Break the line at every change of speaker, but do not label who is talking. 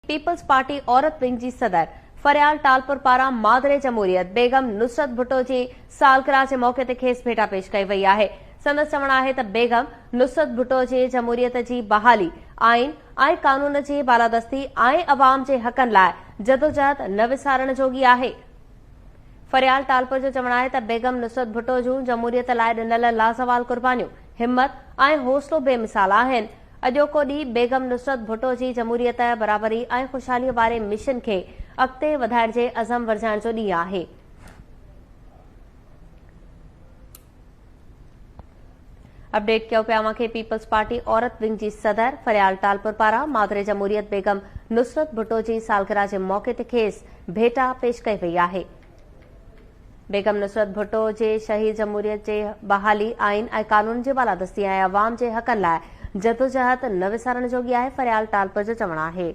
Peoples party औरत wing जी सदर फरियाल टालपुर पारां मादरे जमहूरियत बेगम नुसरत भुट्टो जी सालगिरह जे मौके ते खेसि भेटा पेश कई वई आहे। संदसि चवणु आहे त बेगम नुसरत भुट्टो जे जमहूरियत जी बहाली आइन ऐं कानून जी बालादस्ती ऐं अवाम जे हक़नि लाइ जदोजहद न विसारण जोगी आहे। फरियाल टालपुर जो चवणु आहे त बेगम नुसरत भुट्टो जूं जमहूरियत लाइ ॾिनल लाज़वाल कुर्बानियूं हिम्मत ऐं हौसलो बेमिसाल आहिनि। अॼोको ॾींहुं बेगम नुसरत भुट्टो जी जमहूरियत बराबरी ऐं ख़ुशहालीअ वारे मिशन खे अॻिते वधाइण जे अज़म वरजाइण जो ॾींहुं आहे। अपडेट कयो पिया खे पीपल्स पार्टी औरत विंग जी सदर फरियाल टालपुर पारां मादरे जमहूरियत बेगम नुसरत भुट्टो जी सालगिरह जे मौके ते खेसि भेटा पेश कई वई आहे। बेगम नुसरत भुट्टो जे शहीद जमहूरियत जे बहाली आइन ऐं कानून जी बालादस्ती ऐं अवाम जे हक़नि लाइ जदोजहद न विसारण जोगी आहे। फरियाल टालपुर जो चवणु आहे।